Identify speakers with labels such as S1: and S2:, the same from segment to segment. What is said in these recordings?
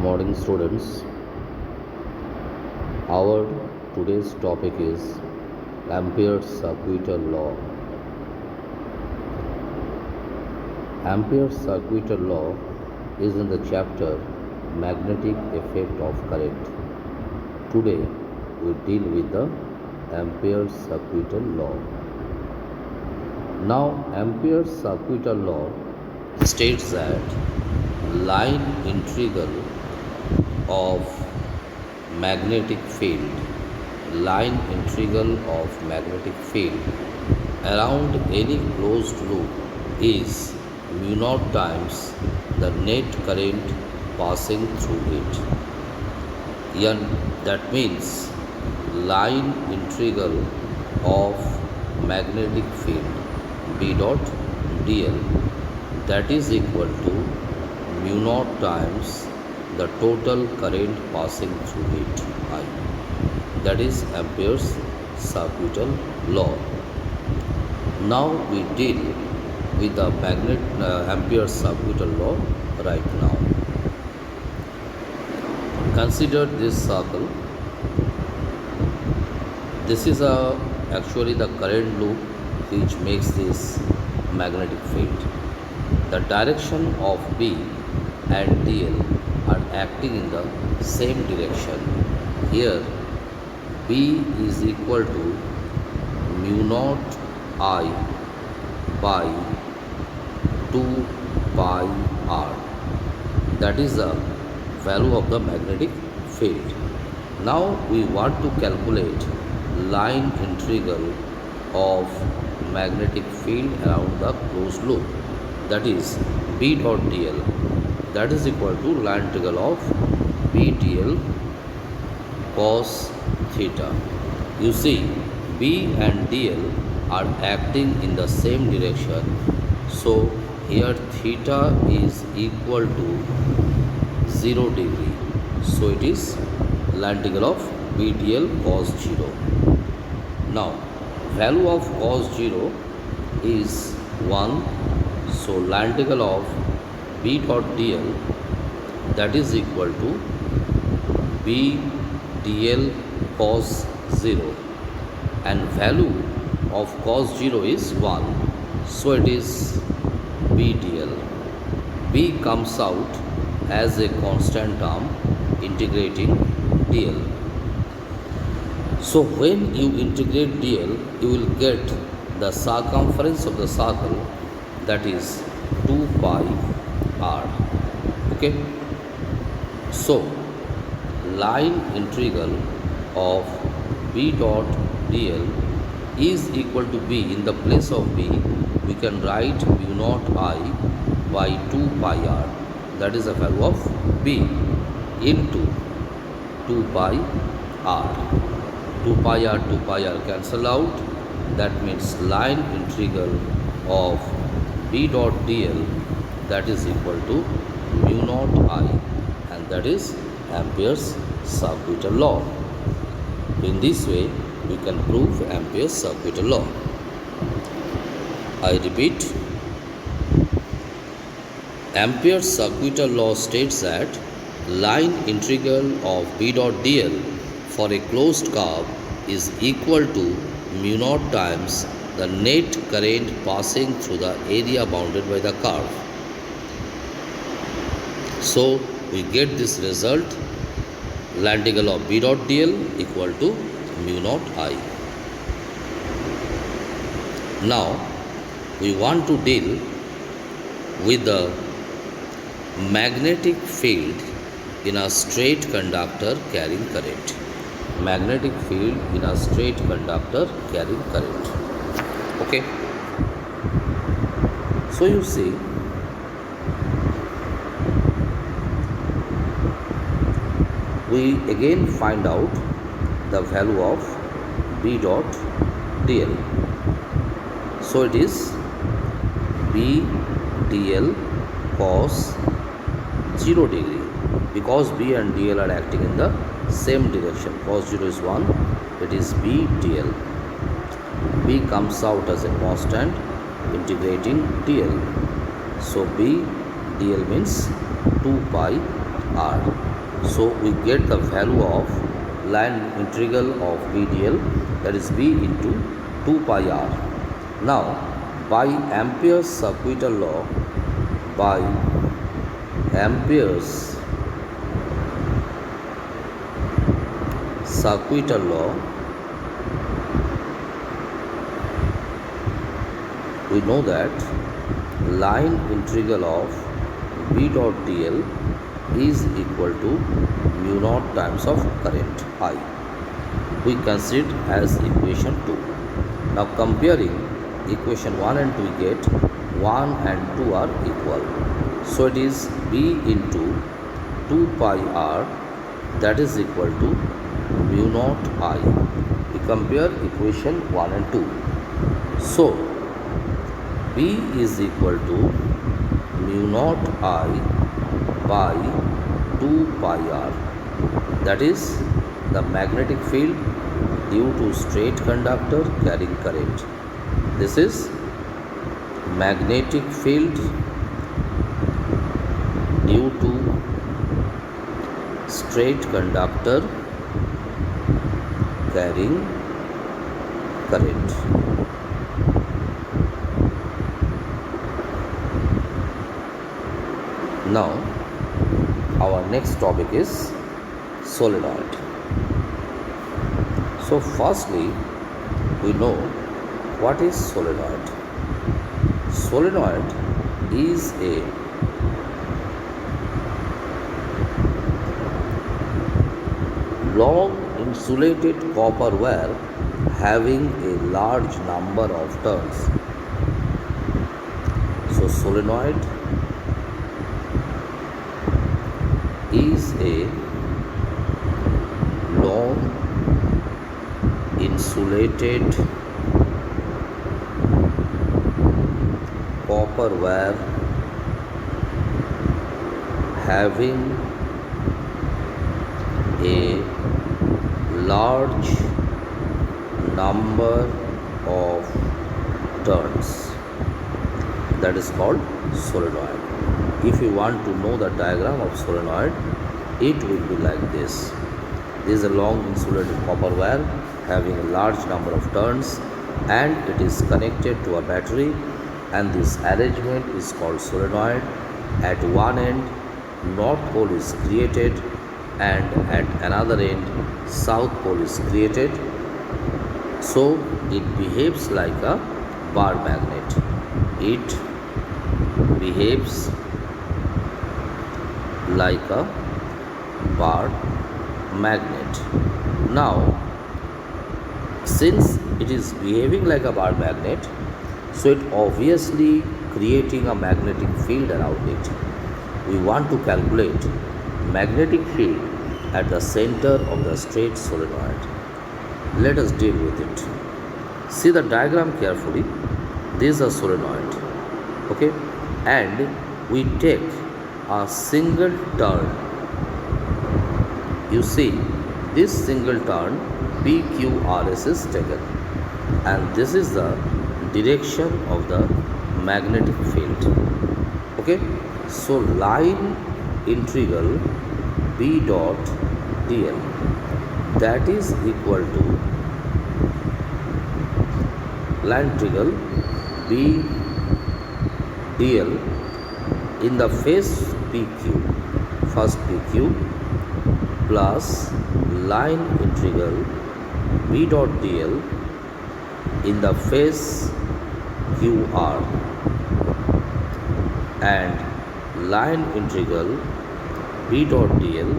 S1: Morning students, our today's topic is Ampere's circuital law. Ampere's circuital law is in the chapter Magnetic Effect of Current. Today we deal with the Ampere's circuital law. Now Ampere's circuital law states that line integral of magnetic field around any closed loop is mu naught times the net current passing through it. That means line integral of magnetic field B dot dl, that is equal to mu naught times the total current passing through it, I. That is Ampere's circuital law. Now we deal with the Ampere's circuital law right now. Consider this circle. This is actually the current loop which makes this magnetic field. The direction of B and dl are acting in the same direction. Here B is equal to mu naught I by 2 pi r. That is the value of the magnetic field. Now we want to calculate line integral of magnetic field around the closed loop, that is B dot dl, that is equal to line integral of B dl cos theta. You see, B and dl are acting in the same direction, so here theta is equal to 0 degree, so it is line integral of B dl cos 0. Now value of cos 0 is 1, so line integral of B dot dl, that is equal to B dl cos 0, and value of cos 0 is 1, so it is B dl. B comes out as a constant term integrating dl. So when you integrate dl, you will get the circumference of the circle, that is 2 pi r. Okay, so line integral of B dot dl is equal to B. In the place of B we can write mu naught I by 2 pi r, that is the value of B, into 2 pi r. 2 pi r cancel out. That means line integral of B dot dl, that is equal to mu naught I, and that is Ampere's circuital law. In this way we can prove Ampere's circuital law. I repeat, Ampere's circuital law states that line integral of B dot dl for a closed curve is equal to mu naught times the net current passing through the area bounded by the curve. So we get this result, line integral of B dot dl equal to mu naught I. Now we want to deal with the magnetic field in a straight conductor carrying current. Magnetic field in a straight conductor carrying current. Okay, so you see, we again find out the value of B dot dl. So it is B dl cos 0 degree, because B and dl are acting in the same direction. Cos 0 is 1, it is B dl. B comes out as a constant integrating dl. So B dl means 2 pi r. So we get the value of line integral of b dl, that is b into 2 pi r. Now by Ampere's circuital law, by Ampere's circuital law, we know that line integral of b dot dl is equal to mu naught times of current I. We consider as equation 2. Now comparing equation 1 and 2, we get 1 and 2 are equal. So it is b into 2 pi r, that is equal to mu naught I. We compare equation 1 and 2. So b is equal to mu naught I by 2 pi r, that is the magnetic field due to straight conductor carrying current. This is magnetic field due to straight conductor carrying current. Now our next topic is solenoid. So firstly, we know what is solenoid. Solenoid is a long insulated copper wire having a large number of turns. So solenoid is a long insulated copper wire having a large number of turns, that is called solenoid. If you want to know the diagram of solenoid, it will be like this. This is a long insulated copper wire having a large number of turns, and it is connected to a battery, and this arrangement is called solenoid. At one end, north pole is created, and at another end, south pole is created. So it behaves like a bar magnet. It behaves like a bar magnet. Now, since it is behaving like a bar magnet, so it obviously creating a magnetic field around it. We want to calculate magnetic field at the center of the straight solenoid. Let us deal with it. See the diagram carefully. This is a solenoid, okay, and we take a single turn. You see, this single turn PQRS is taken, and this is the direction of the magnetic field. Okay, so line integral B dot dl, that is equal to line integral B dl in the phase PQ, first PQ, plus line integral B dot dl in the phase QR, and line integral B dot dl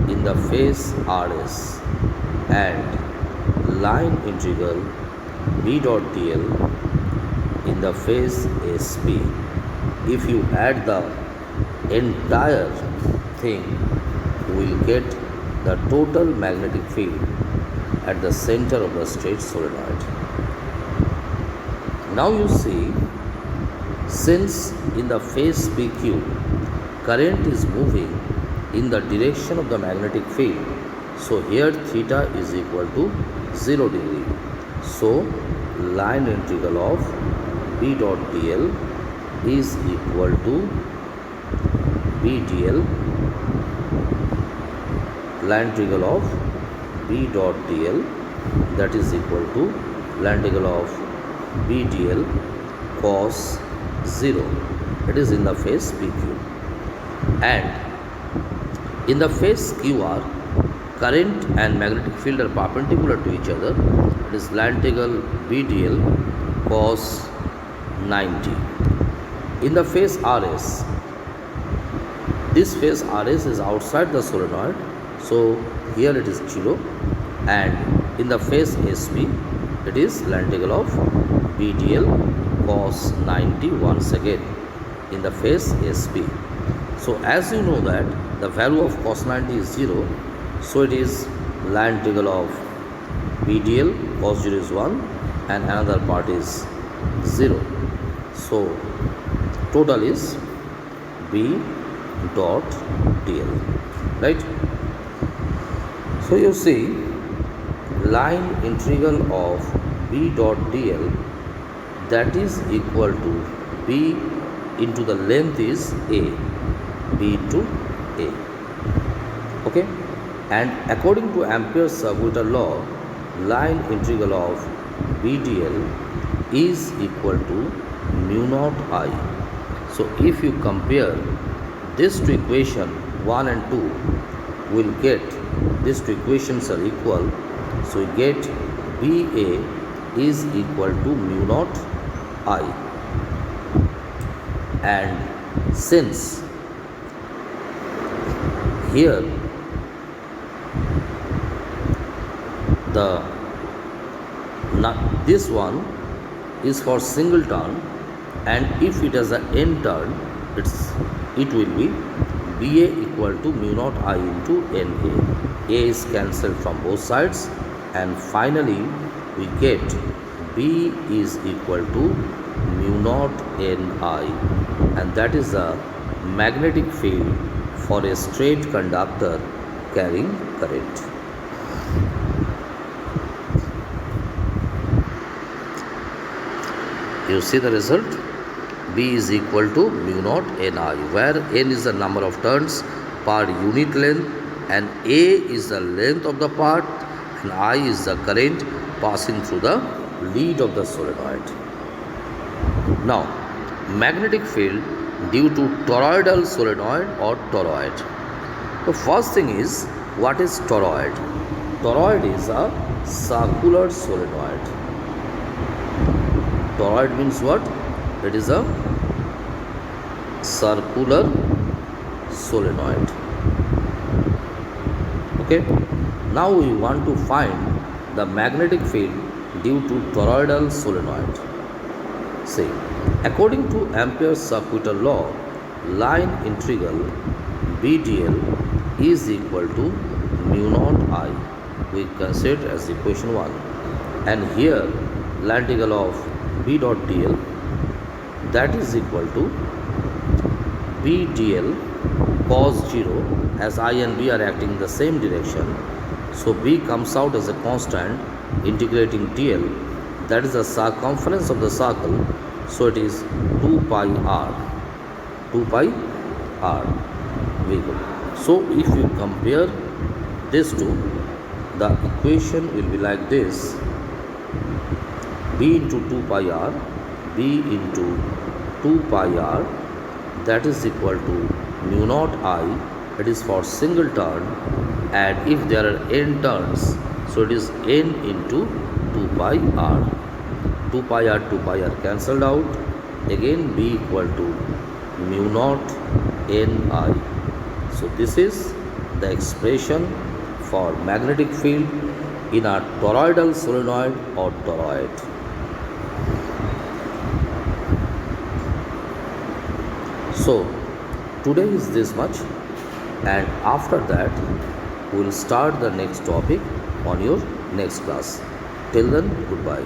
S1: in the phase RS, and line integral B dot dl in the phase SP. If you add the entire thing, we will get the total magnetic field at the center of the straight solenoid. Now you see, since in the phase PQ current is moving in the direction of the magnetic field, so here theta is equal to 0 degree. So line integral of B dot dl is equal to B B dl, line integral of B dot dl, that is equal to line integral of B dl cos 0. It is in the phase PQ. And in the phase QR, current and magnetic field are perpendicular to each other. It is line integral B dl cos 90. In the phase RS, this phase RS is outside the solenoid, so here it is 0. And in the phase SP, it is line integral of B dl cos 90 once again in the phase SP. So as you know that the value of cos 90 is 0, so it is line integral of B dl cos 0 is 1 and another part is 0. So total is B dot dl, right? So you see, line integral of B dot dl, that is equal to B into the length is A, B into A, okay? And according to Ampere's circular law, line integral of B dl is equal to mu naught I. So if you compare this to equation 1 and 2, we'll get these two equations are equal. So we get BA is equal to mu naught I. And since here this one is for single turn, and if it has an n turn, it will be BA equal to mu naught I into NA. A is cancelled from both sides, and finally we get B is equal to mu naught Ni, and that is the magnetic field for a straight conductor carrying current. You see the result? B is equal to mu naught Ni, where N is the number of turns per unit length and A is the length of the part and I is the current passing through the lead of the solenoid. Now, magnetic field due to toroidal solenoid or toroid. The first thing is, what is toroid? Toroid is a circular solenoid. Toroid means what? It is a circular solenoid. Okay. Now we want to find the magnetic field due to toroidal solenoid. See, according to Ampere's circular law, line integral B dl is equal to mu naught I. We consider as equation 1. And here, line integral of B dot dl, that is equal to B dl cos 0, as I and B are acting in the same direction. So B comes out as a constant integrating dl, that is the circumference of the circle. So it is 2 pi r. 2 pi r. Very good. So if you compare this two, the equation will be like this: B into 2 pi r, B into 2 pi r, that is equal to mu naught I. It is for single turn, and if there are n turns, so it is n into 2 pi r. 2 pi r cancelled out. Again B equal to mu naught Ni. So this is the expression for magnetic field in a toroidal solenoid or toroid. So today is this much, and after that we will start the next topic on your next class. Till then, goodbye.